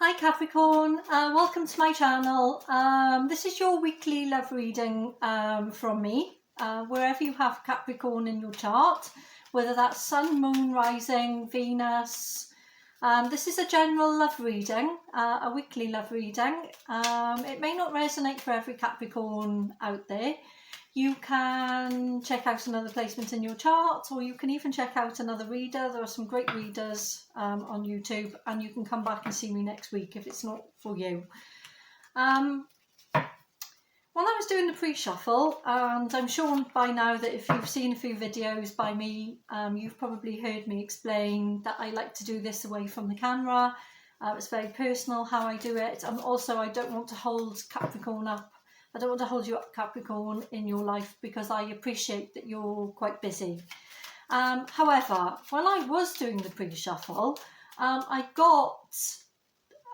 Hi Capricorn, welcome to my channel. This is your weekly love reading from me. Wherever you have Capricorn in your chart, whether that's Sun, Moon, Rising, Venus. This is a general love reading, a weekly love reading. It may not resonate for every Capricorn out there. You can check out another placement in your chart, or you can even check out another reader. There are some great readers on YouTube, and you can come back and see me next week if it's not for you. When I was doing the pre-shuffle, and I'm sure by now that if you've seen a few videos by me, you've probably heard me explain that I like to do this away from the camera. It's very personal how I do it, and also I don't want to hold Capricorn up. I don't want to hold you up, Capricorn, in your life, because I appreciate that you're quite busy. However, when I was doing the pre-shuffle, I got,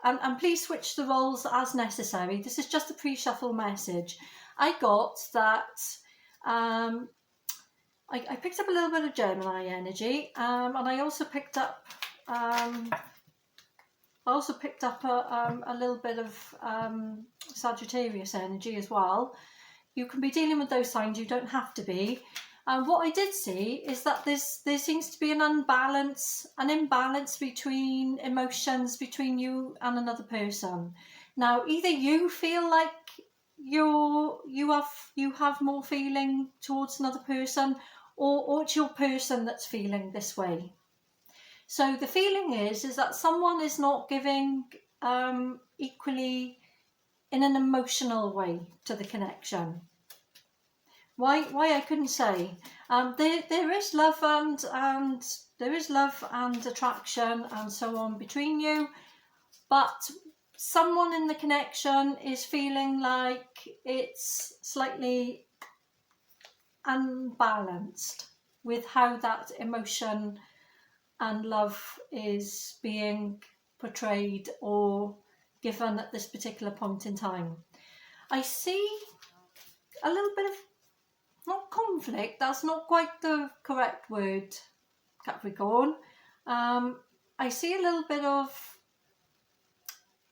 and please switch the roles as necessary, this is just a pre-shuffle message. I got that I picked up a little bit of Gemini energy, and I also picked up a little bit of Sagittarius energy as well. You can be dealing with those signs, you don't have to be. And what I did see is that there seems to be an imbalance between emotions between you and another person. Now, either you feel like you have more feeling towards another person, or it's your person that's feeling this way. So the feeling is that someone is not giving equally in an emotional way to the connection. Why I couldn't say. There is love and there is love and attraction and so on between you, but someone in the connection is feeling like it's slightly unbalanced with how that emotion and love is being portrayed or given at this particular point in time. I see a little bit of, not conflict, that's not quite the correct word, Capricorn. I see a little bit of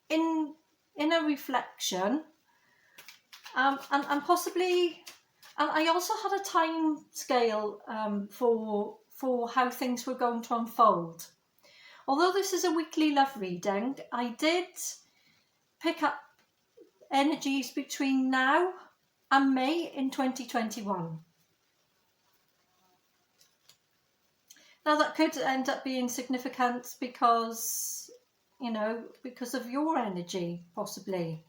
inner reflection, and possibly, and I also had a time scale for how things were going to unfold. Although this is a weekly love reading, I did pick up energies between now and May in 2021. Now that could end up being significant because, because of your energy, possibly.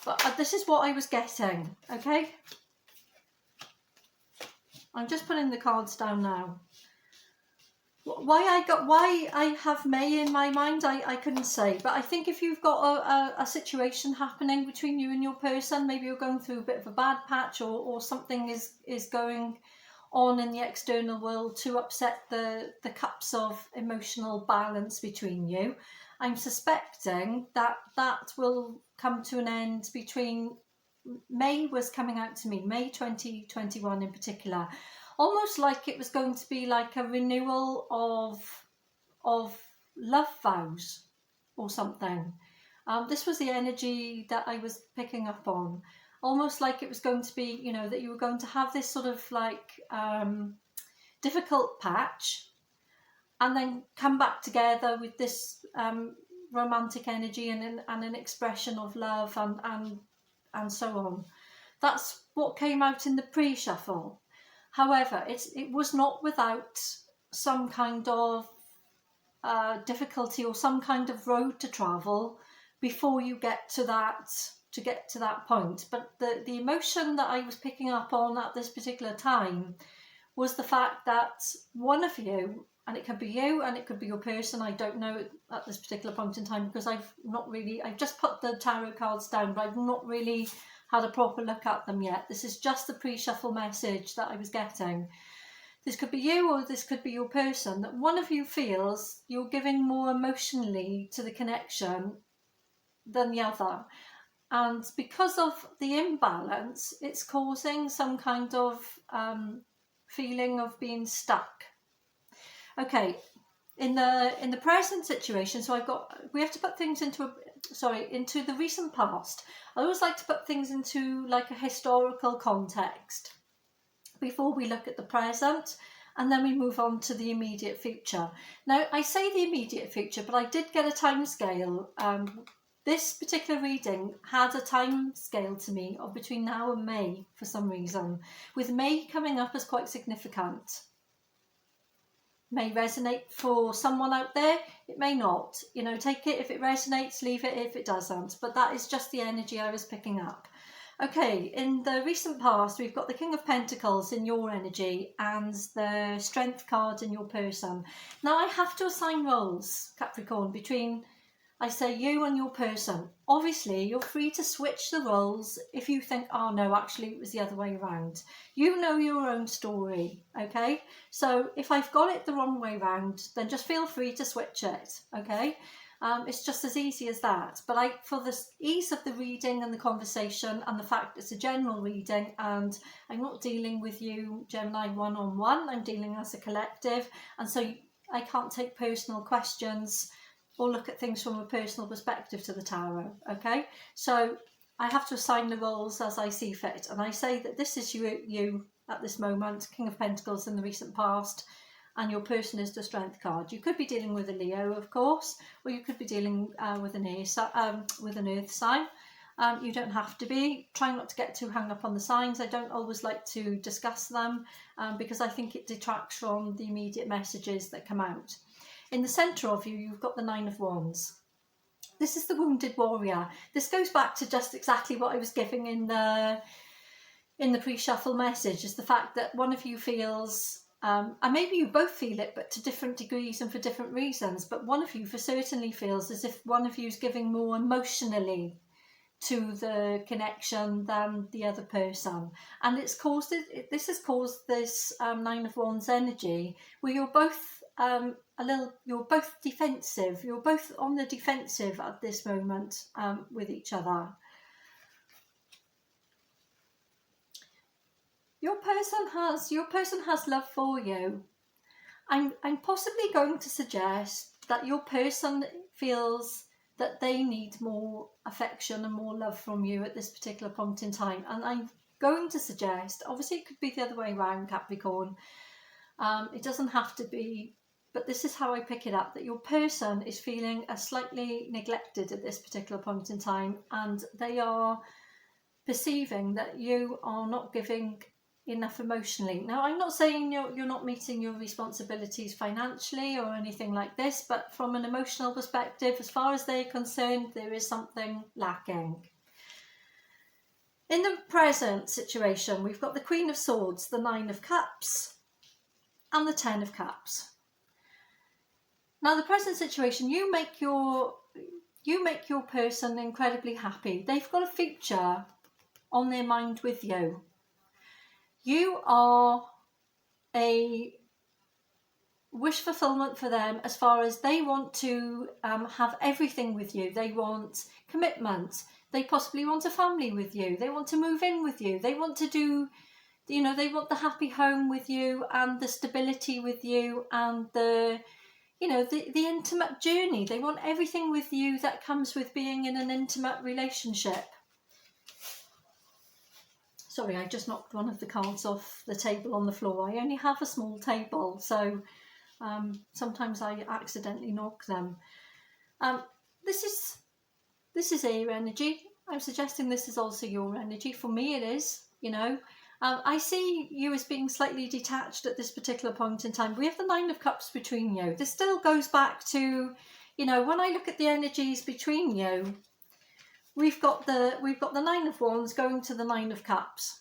But this is what I was getting, okay? I'm just putting the cards down now. Why I have May in my mind, I couldn't say. But I think if you've got a situation happening between you and your person, maybe you're going through a bit of a bad patch, or something is going on in the external world to upset the cups of emotional balance between you, I'm suspecting that will come to an end between May was coming out to me, May 2021 in particular. Almost like it was going to be like a renewal of love vows or something. This was the energy that I was picking up on. Almost like it was going to be, that you were going to have this sort of like difficult patch, and then come back together with this romantic energy and an expression of love and so on. That's what came out in the pre-shuffle. However, it was not without some kind of difficulty or some kind of road to travel before you get to that point. But the emotion that I was picking up on at this particular time was the fact that one of you, and it could be you and it could be your person, I don't know at this particular point in time, because I've just put the tarot cards down, but I've not really had a proper look at them yet. This is just the pre-shuffle message that I was getting. This could be you or this could be your person, that one of you feels you're giving more emotionally to the connection than the other. And because of the imbalance, it's causing some kind of feeling of being stuck. Okay, in the present situation, so we have to put things into the recent past. I always like to put things into like a historical context before we look at the present, and then we move on to the immediate future. Now, I say the immediate future, but I did get a time scale. This particular reading had a time scale to me of between now and May for some reason, with May coming up as quite significant. May resonate for someone out there, it may not. You know, take it if it resonates, leave it if it doesn't. But that is just the energy I was picking up. Okay, in the recent past, we've got the King of Pentacles in your energy and the Strength card in your person. Now, I have to assign roles, Capricorn, between, I say, you and your person. Obviously, you're free to switch the roles if you think, oh no, actually it was the other way around. You know your own story, okay? So if I've got it the wrong way around, then just feel free to switch it, okay? It's just as easy as that. But for the ease of the reading and the conversation and the fact it's a general reading and I'm not dealing with you, Gemini, one-on-one, I'm dealing as a collective. And so I can't take personal questions or look at things from a personal perspective to the tarot, okay? So I have to assign the roles as I see fit. And I say that this is you at this moment, King of Pentacles in the recent past, and your person is the Strength card. You could be dealing with a Leo, of course, or you could be dealing with an Earth sign. You don't have to be. Try not to get too hung up on the signs. I don't always like to discuss them because I think it detracts from the immediate messages that come out. In the centre of you, you've got the Nine of Wands. This is the Wounded Warrior. This goes back to just exactly what I was giving in the pre-shuffle message, is the fact that one of you feels, and maybe you both feel it, but to different degrees and for different reasons, but one of you for certainly feels as if one of you is giving more emotionally to the connection than the other person. And this has caused this Nine of Wands energy where you're both you're both defensive. You're both on the defensive at this moment with each other. Your person has love for you. I'm possibly going to suggest that your person feels that they need more affection and more love from you at this particular point in time. And I'm going to suggest, obviously it could be the other way around, Capricorn. It doesn't have to be, but this is how I pick it up, that your person is feeling slightly neglected at this particular point in time, and they are perceiving that you are not giving enough emotionally. Now, I'm not saying you're not meeting your responsibilities financially or anything like this, but from an emotional perspective, as far as they're concerned, there is something lacking. In the present situation, we've got the Queen of Swords, the Nine of Cups, and the Ten of Cups. Now, the present situation, you make your person incredibly happy. They've got a future on their mind with you. You are a wish fulfillment for them as far as they want to have everything with you. They want commitment. They possibly want a family with you. They want to move in with you. They want to do, they want the happy home with you and the stability with you and the intimate journey. They want everything with you that comes with being in an intimate relationship. Sorry, I just knocked one of the cards off the table on the floor. I only have a small table, so sometimes I accidentally knock them. This is air energy. I'm suggesting this is also your energy. For me, it is, I see you as being slightly detached at this particular point in time. We have the Nine of Cups between you. This still goes back to, when I look at the energies between you, we've got the Nine of Wands going to the Nine of Cups.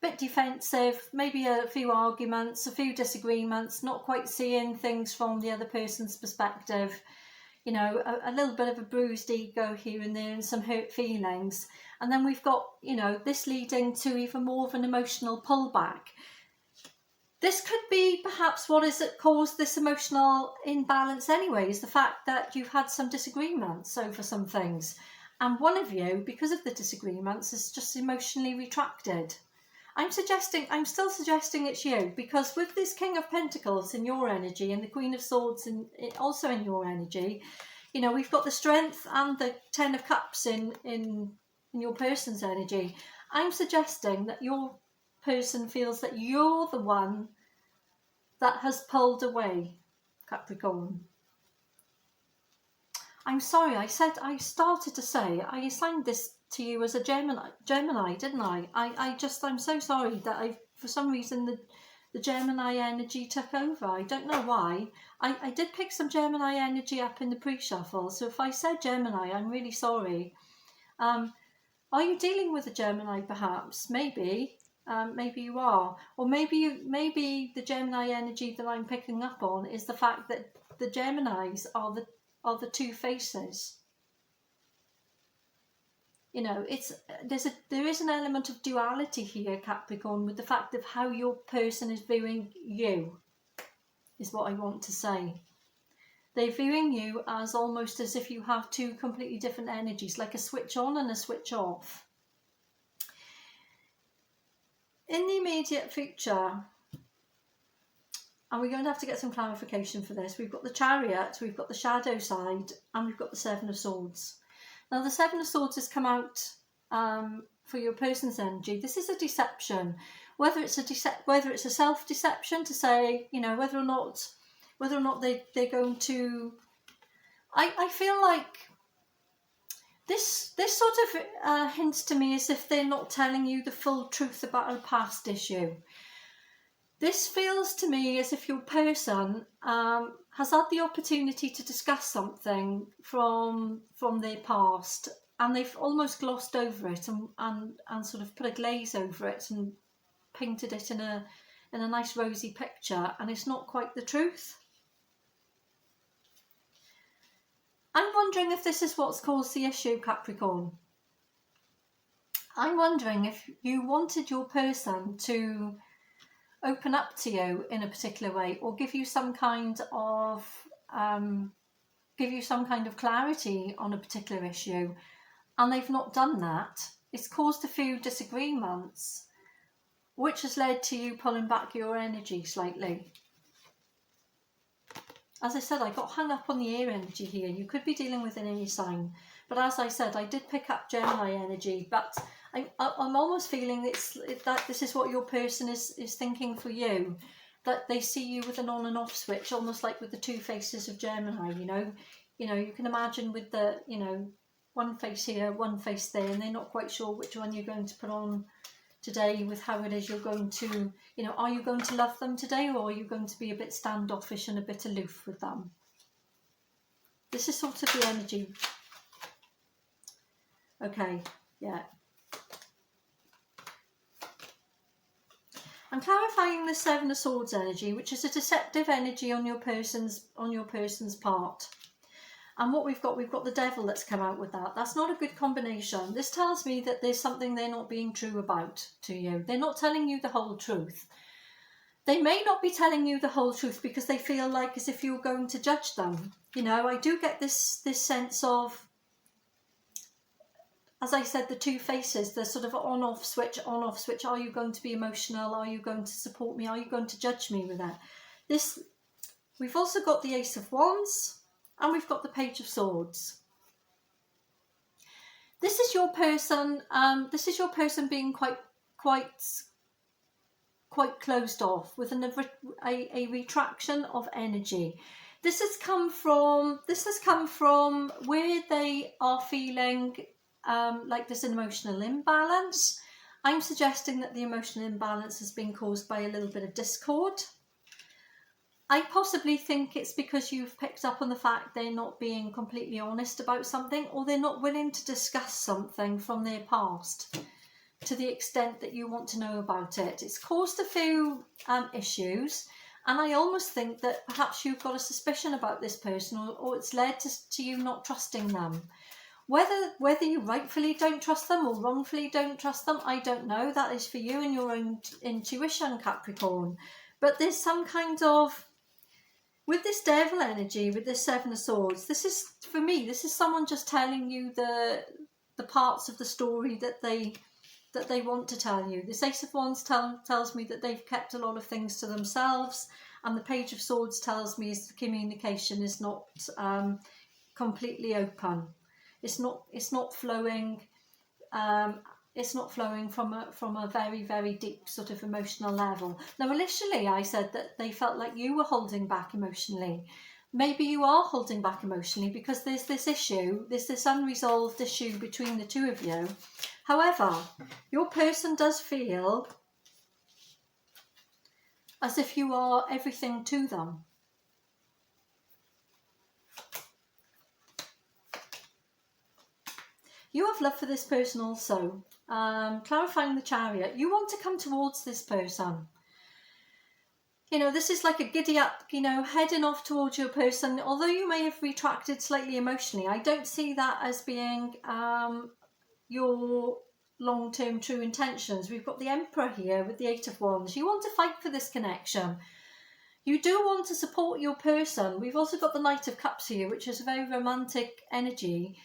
Bit defensive, maybe a few arguments, a few disagreements, not quite seeing things from the other person's perspective. A little bit of a bruised ego here and there and some hurt feelings. And then we've got, this leading to even more of an emotional pullback. This could be perhaps what has caused this emotional imbalance anyway, is the fact that you've had some disagreements over some things. And one of you, because of the disagreements, is just emotionally retracted. I'm still suggesting it's you, because with this King of Pentacles in your energy and the Queen of Swords also in your energy, you know, we've got the Strength and the Ten of Cups in your person's energy. I'm suggesting that your person feels that you're the one that has pulled away, Capricorn. I'm sorry, I started to say, I assigned this to you as a Gemini, didn't I? I'm so sorry that for some reason, the Gemini energy took over. I don't know why. I did pick some Gemini energy up in the pre-shuffle, so if I said Gemini, I'm really sorry. Are you dealing with a Gemini perhaps? Maybe. Maybe you are. Or maybe the Gemini energy that I'm picking up on is the fact that the Geminis are the two faces. You know, there is an element of duality here, Capricorn, with the fact of how your person is viewing you, is what I want to say. They're viewing you as almost as if you have two completely different energies, like a switch on and a switch off. In the immediate future, and we're going to have to get some clarification for this, we've got the Chariot, we've got the Shadow side, and we've got the Seven of Swords. Now, the Seven of Swords has come out for your person's energy. This is a deception, whether it's a self-deception to say, you know, whether or not they're going to. I feel like this sort of hints to me as if they're not telling you the full truth about a past issue. This feels to me as if your person has had the opportunity to discuss something from their past, and they've almost glossed over it and sort of put a glaze over it and painted it in a nice rosy picture, and it's not quite the truth. I'm wondering if this is what's caused the issue, Capricorn. I'm wondering if you wanted your person to open up to you in a particular way, or give you some kind of clarity on a particular issue, and they've not done that. It's caused a few disagreements, which has led to you pulling back your energy slightly. As I said, I got hung up on the air energy here. You could be dealing with an air sign, but as I said, I did pick up Gemini energy, but I'm almost feeling that this is what your person is thinking for you, that they see you with an on and off switch, almost like with the two faces of Gemini. You know, you can imagine with the, you know, one face here, one face there, and they're not quite sure which one you're going to put on today, with how it is you're going to, you know, are you going to love them today, or are you going to be a bit standoffish and a bit aloof with them? This is sort of the energy. Okay, yeah. I'm clarifying the Seven of Swords energy, which is a deceptive energy on your person's part. And what we've got the Devil that's come out with that. That's not a good combination. This tells me that there's something they're not being true about to you. They're not telling you the whole truth. They may not be telling you the whole truth because they feel like as if you're going to judge them. You know, I do get this sense of, as I said, the two faces, the sort of on-off switch. Are you going to be emotional? Are you going to support me? Are you going to judge me with that? We've also got the Ace of Wands, and we've got the Page of Swords. This is your person. This is your person being quite closed off, with a retraction of energy. This has come from where they are feeling like there's an emotional imbalance. I'm suggesting that the emotional imbalance has been caused by a little bit of discord. I possibly think it's because you've picked up on the fact they're not being completely honest about something, or they're not willing to discuss something from their past to the extent that you want to know about it. It's caused a few issues, and I almost think that perhaps you've got a suspicion about this person, or it's led to you not trusting them. Whether you rightfully don't trust them or wrongfully don't trust them, I don't know. That is for you and your own intuition, Capricorn. But there's some kind of, with this Devil energy, with this Seven of Swords, this is, for me, this is someone just telling you the parts of the story that that they want to tell you. This Ace of Wands tells me that they've kept a lot of things to themselves, and the Page of Swords tells me is the communication is not completely open. It's not flowing. It's not flowing from a very, very deep sort of emotional level. Now, initially I said that they felt like you were holding back emotionally. Maybe you are holding back emotionally because there's this issue, there's this unresolved issue between the two of you. However, your person does feel as if you are everything to them. You have love for this person also. Clarifying the Chariot. You want to come towards this person. You know, this is like a giddy up, you know, heading off towards your person. Although you may have retracted slightly emotionally, I don't see that as being your long-term true intentions. We've got the Emperor here with the Eight of Wands. You want to fight for this connection. You do want to support your person. We've also got the Knight of Cups here, which is a very romantic energy.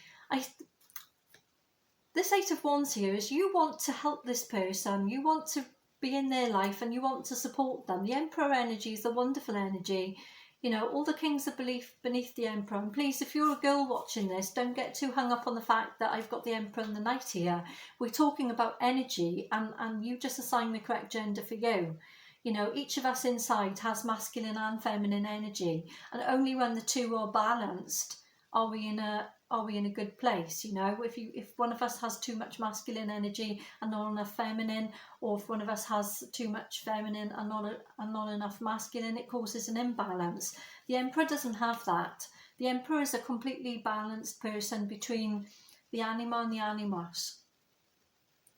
This Eight of Wands here is you want to help this person. You want to be in their life and you want to support them. The Emperor energy is a wonderful energy. You know, all the kings are beneath the Emperor. And please, if you're a girl watching this, don't get too hung up on the fact that I've got the Emperor and the Knight here. We're talking about energy, and you just assign the correct gender for you. You know, each of us inside has masculine and feminine energy, and only when the two are balanced are we in a good place. You know, if one of us has too much masculine energy and not enough feminine, or if one of us has too much feminine and not enough masculine, it causes an imbalance. The Emperor doesn't have that. The Emperor is a completely balanced person between the anima and the animus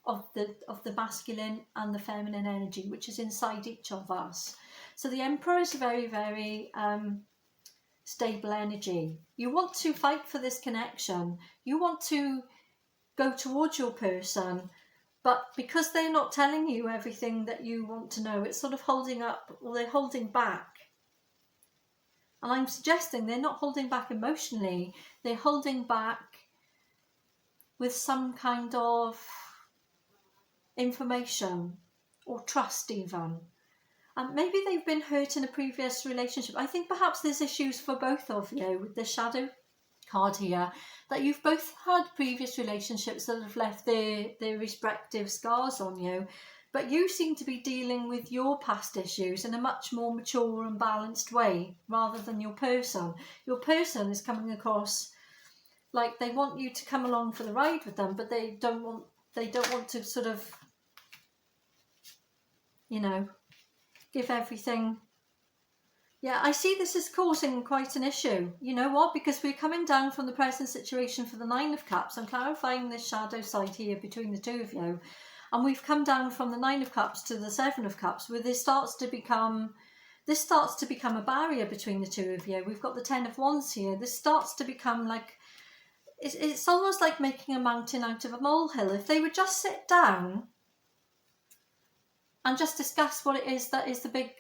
of the masculine and the feminine energy, which is inside each of us. So the Emperor is very, very stable energy. You want to fight for this connection. You want to go towards your person, but because they're not telling you everything that you want to know, it's sort of holding up, or they're holding back. And I'm suggesting they're not holding back emotionally, they're holding back with some kind of information or trust even. And maybe they've been hurt in a previous relationship. I think perhaps there's issues for both of you with the Shadow card here, that you've both had previous relationships that have left their respective scars on you, but you seem to be dealing with your past issues in a much more mature and balanced way rather than your person. Your person is coming across like they want you to come along for the ride with them, but they don't want to sort of, you know, give everything. Yeah, I see this is causing quite an issue. You know what? Because we're coming down from the present situation for the Nine of Cups. I'm clarifying this shadow side here between the two of you. And we've come down from the Nine of Cups to the Seven of Cups, where this starts to become a barrier between the two of you. We've got the Ten of Wands here. This starts to become like, it's almost like making a mountain out of a molehill. If they would just sit down and just discuss what it is that is the big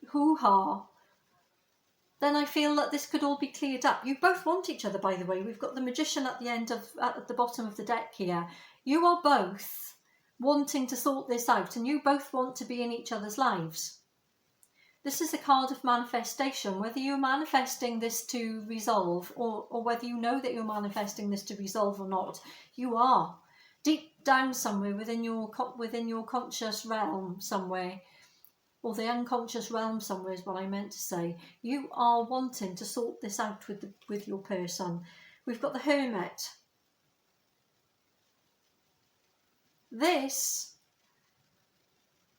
hoo-ha, then I feel that this could all be cleared up. You both want each other, by the way. We've got the Magician at the bottom of the deck here. You are both wanting to sort this out, and you both want to be in each other's lives. This is a card of manifestation. Whether you're manifesting this to resolve, or whether you know that you're manifesting this to resolve or not, you are. Deep down somewhere within your conscious realm somewhere, or the unconscious realm somewhere is what I meant to say. You are wanting to sort this out with your person. We've got the Hermit. This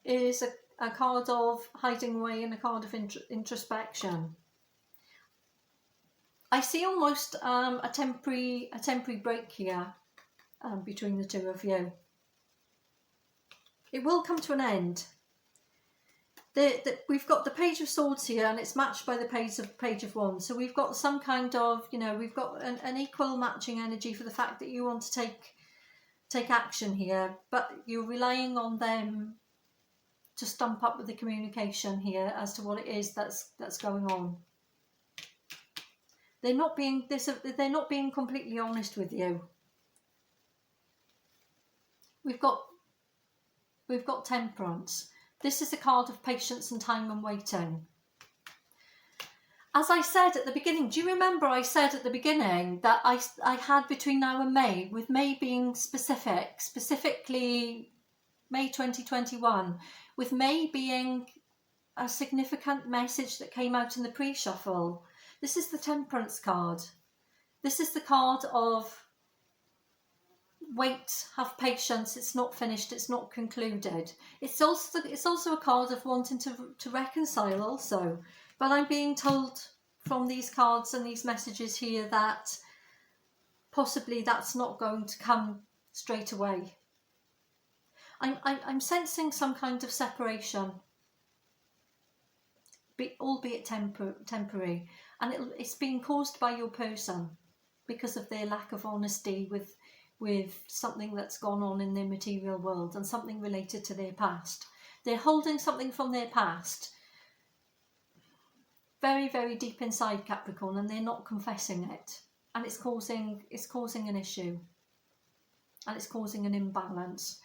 is a card of hiding away and a card of introspection. I see almost a temporary break here between the two of you. It will come to an end. We've got the Page of Swords here, and it's matched by the Page of Wands. So we've got some kind of, you know, we've got an equal matching energy for the fact that you want to take action here, but you're relying on them to stump up with the communication here as to what it is that's going on. They're not being completely honest with you. we've got Temperance. This is a card of patience and time and waiting. As I said at the beginning, do you remember I said at the beginning that I had between now and May, with May being specifically May 2021, with May being a significant message that came out in the pre-shuffle. This is the Temperance card. This is the card of wait, have patience, it's not finished, it's not concluded. It's also a card of wanting to reconcile also. But I'm being told from these cards and these messages here that possibly that's not going to come straight away. I'm sensing some kind of separation, albeit temporary, and it's being caused by your person because of their lack of honesty with something that's gone on in their material world and something related to their past. They're holding something from their past very, very deep inside, Capricorn, and they're not confessing it, and it's causing an issue, and it's causing an imbalance.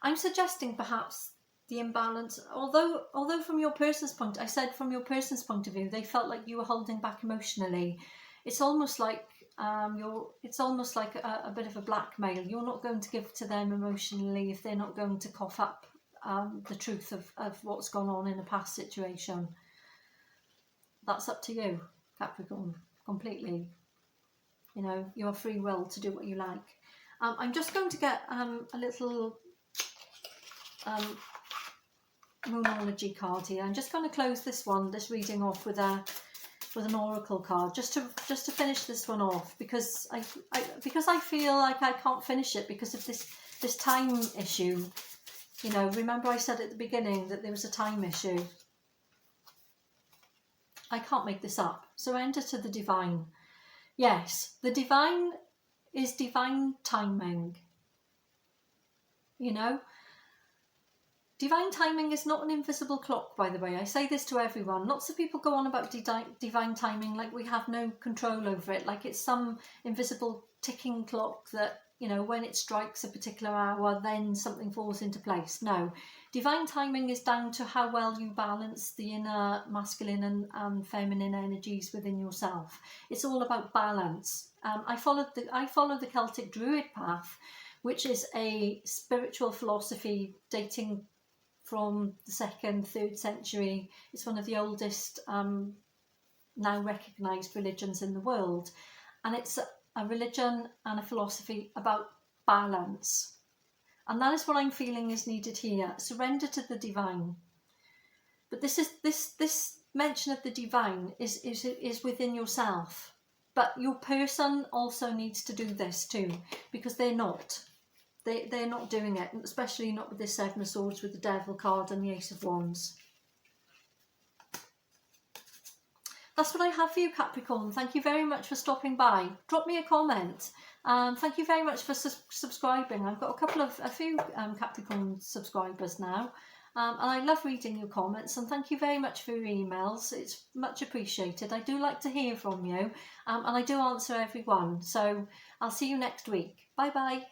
I'm suggesting perhaps the imbalance, although from your person's point, I said from your person's point of view, they felt like you were holding back emotionally. It's almost like a bit of a blackmail. You're not going to give to them emotionally if they're not going to cough up the truth of what's gone on in a past situation. That's up to you, Capricorn, completely. You know, your free will to do what you like. I'm just going to get a little Moonology card here. I'm just going to close this reading off with an oracle card, just to finish this one off, because I feel like I can't finish it because of this time issue. You know, remember I said at the beginning that there was a time issue. I can't make this up. Surrender to the divine. Yes, the divine is divine timing. You know, divine timing is not an invisible clock, by the way. I say this to everyone. Lots of people go on about divine timing like we have no control over it, like it's some invisible ticking clock that, you know, when it strikes a particular hour, then something falls into place. No, divine timing is down to how well you balance the inner masculine and feminine energies within yourself. It's all about balance. I follow the Celtic Druid path, which is a spiritual philosophy dating from the 2nd, 3rd century. It's one of the oldest now recognised religions in the world, and it's a religion and a philosophy about balance, and that is what I'm feeling is needed here. Surrender to the divine. But this mention of the divine is within yourself, but your person also needs to do this too, because they're not doing it, especially not with this 7 of Swords with the Devil card and the Ace of Wands. That's what I have for you, Capricorn. Thank you very much for stopping by. Drop me a comment. Thank you very much for subscribing. I've got a few Capricorn subscribers now. And I love reading your comments, and thank you very much for your emails. It's much appreciated. I do like to hear from you, and I do answer everyone. So I'll see you next week. Bye bye.